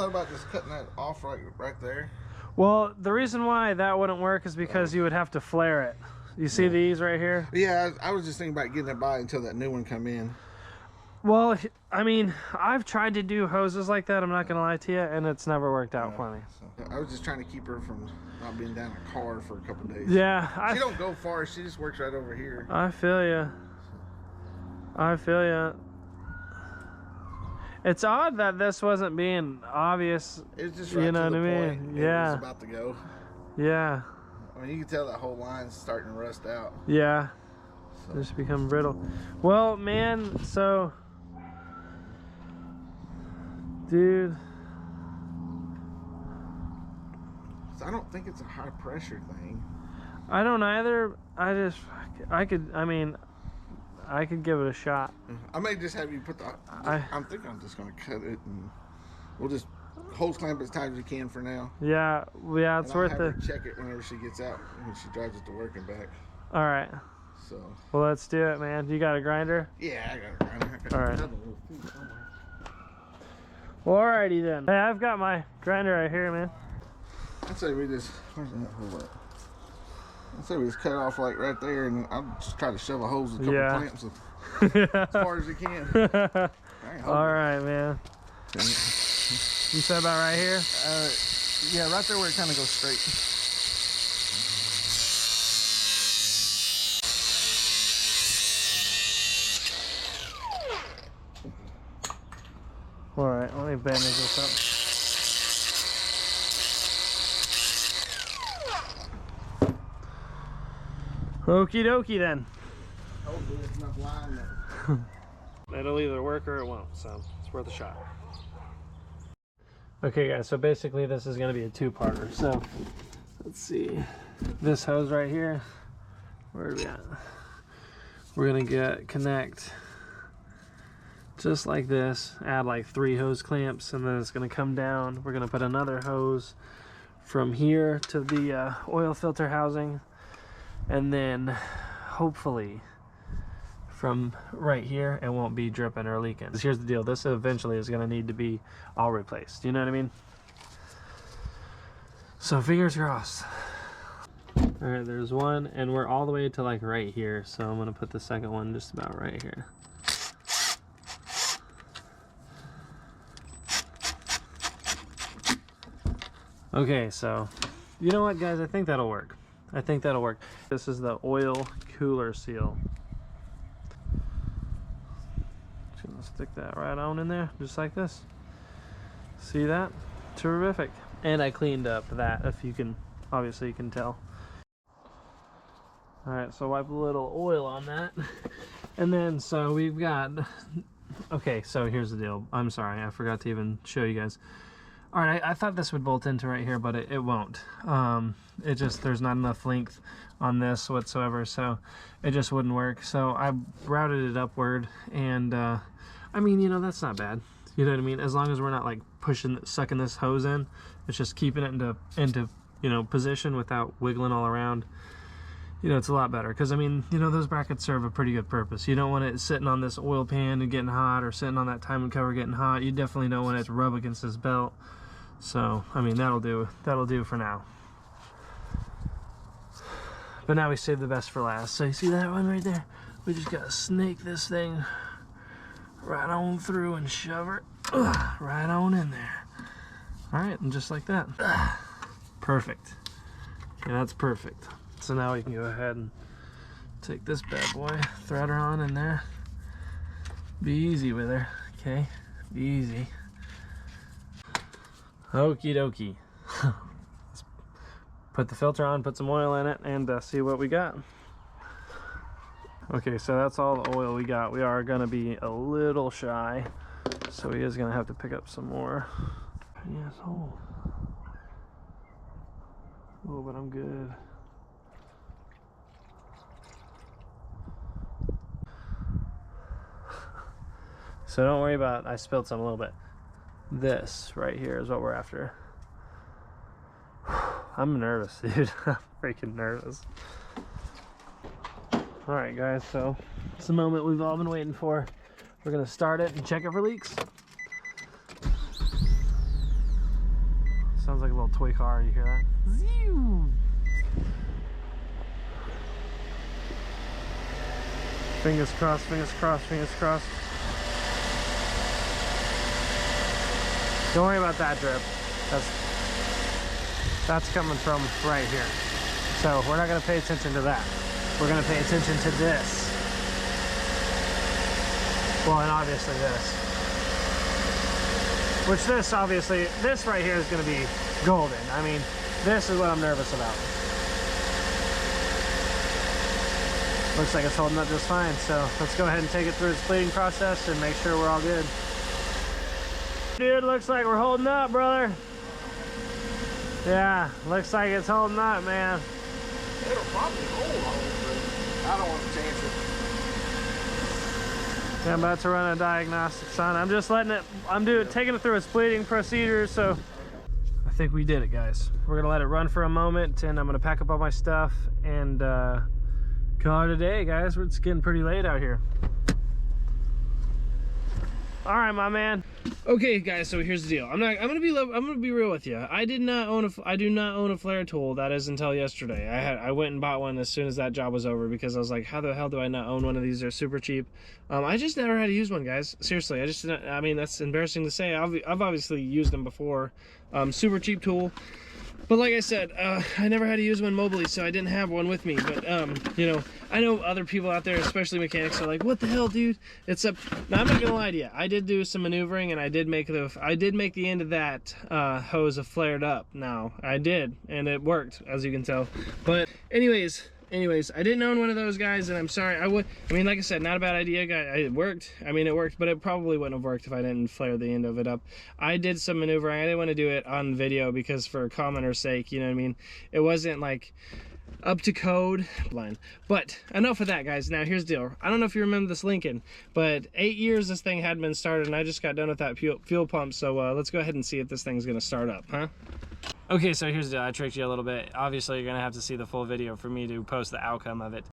thought about just cutting that off right there. Well, the reason why that wouldn't work is because you would have to flare it. You see these right here? Yeah, I was just thinking about getting it by until that new one come in. Well, I mean, I've tried to do hoses like that, I'm not going to lie to you, and it's never worked out for me. So I was just trying to keep her from not being down a car for a couple days. Yeah. She don't go far. She just works right over here. I feel you. I feel you. It's odd that this wasn't being obvious. It's just right, you know to what the I point mean? it Yeah. was about to go. Yeah. I mean, you can tell that whole line's starting to rust out. Yeah. So. Just become brittle. Well, man, so... Dude. So I don't think it's a high pressure thing. I don't either. I could give it a shot. I may just have you put the... I'm thinking I'm just going to cut it and we'll just hose clamp as tight as you can for now. Yeah, it's worth it. Check it whenever she gets out, when she drives it to work and back. All right. So. Well, let's do it, man. You got a grinder? Yeah, I got a grinder. All right. Well, alrighty then. Hey, I've got my grinder right here, man. I'd say we just... Where's that hole at? I'd say we just cut it off like right there, and I'll just try to shove a hose with a couple clamps as far as you can. All right, man. You said about right here? Yeah, right there where it kind of goes straight. All right, let me bandage this up. Okie dokie then. Hopefully it's enough line that... It'll either work or it won't, so it's worth a shot. Okay guys, so basically this is going to be a two-parter. So let's see, this hose right here, where are we at? We're going to connect just like this, add like 3 hose clamps, and then it's going to come down. We're going to put another hose from here to the oil filter housing, and then hopefully from right here it won't be dripping or leaking. Here's the deal, this eventually is going to need to be all replaced, you know what I mean? So fingers crossed. All right, there's one, and we're all the way to like right here, so I'm going to put the second one just about right here. Okay, so you know what guys, I think that'll work. I think that'll work. This is the oil cooler seal. Just gonna stick that right on in there, just like this. See that? Terrific. And I cleaned up that, if you can, obviously you can tell. All right, so wipe a little oil on that. And then, so we've got, okay, so here's the deal. I'm sorry, I forgot to even show you guys. All right, I thought this would bolt into right here, but it won't. It just, there's not enough length on this whatsoever, so it just wouldn't work. So I routed it upward, and I mean, you know, that's not bad. You know what I mean? As long as we're not like sucking this hose in, it's just keeping it into you know, position without wiggling all around. You know, it's a lot better, because I mean, you know, those brackets serve a pretty good purpose. You don't want it sitting on this oil pan and getting hot, or sitting on that timing cover getting hot. You definitely don't want it to rub against this belt. So I mean, that'll do for now. But now we save the best for last. So you see that one right there? We just gotta snake this thing right on through and shove it right on in there. All right, and just like that. Perfect. Yeah, that's perfect. So now we can go ahead and take this bad boy, thread her on in there. Be easy with her, okay? Be easy. Okie dokie. Let's put the filter on, put some oil in it, and see what we got. Okay, so that's all the oil we got. We are gonna be a little shy, so he is gonna have to pick up some more. Asshole. Oh, but I'm good. So don't worry about, I spilled some a little bit. This right here is what we're after. I'm nervous, dude. I'm freaking nervous. Alright guys, so it's the moment we've all been waiting for. We're gonna start it and check it for leaks. sounds like a little toy car. You hear that? Zew! Fingers crossed, fingers crossed, fingers crossed. Don't worry about that drip. That's coming from right here. So we're not gonna pay attention to that. We're gonna pay attention to this. Well, and obviously this. Which this, obviously, this right here is gonna be golden. I mean, this is what I'm nervous about. Looks like it's holding up just fine. So let's go ahead and take it through its bleeding process and make sure we're all good. Dude, looks like we're holding up, brother. Yeah, looks like it's holding up, man. It'll probably hold, but I don't want to chance it. Yeah, I'm about to run a diagnostics on it. I'm just letting it, taking it through its bleeding procedure, so. I think we did it, guys. We're gonna let it run for a moment, and I'm gonna pack up all my stuff and call it a day, guys. It's getting pretty late out here. All right, my man. Okay, guys. So here's the deal. I'm gonna be real with you. I do not own a flare tool. That is until yesterday. I went and bought one as soon as that job was over because I was like, how the hell do I not own one of these? They're super cheap. I just never had to use one, guys. Seriously, I mean, that's embarrassing to say. I've obviously used them before. Super cheap tool. But like I said, I never had to use one mobily, so I didn't have one with me. But, you know, I know other people out there, especially mechanics, are like, what the hell, dude? Now, I'm not gonna lie to you. I did do some maneuvering, and I did make the end of that hose flared up. Now, I did, and it worked, as you can tell. But anyways, I didn't own one of those, guys, and I'm sorry. I mean, like I said, not a bad idea, guys. It worked. I mean, it worked, but it probably wouldn't have worked if I didn't flare the end of it up. I did some maneuvering. I didn't want to do it on video because for commenter's sake, you know what I mean? It wasn't like up to code, blind. But enough of that, guys. Now here's the deal. I don't know if you remember this Lincoln, but 8 years this thing hadn't been started, and I just got done with that fuel pump. So let's go ahead and see if this thing's gonna start up, huh? Okay, so here's the deal. I tricked you a little bit. Obviously, you're gonna have to see the full video for me to post the outcome of it.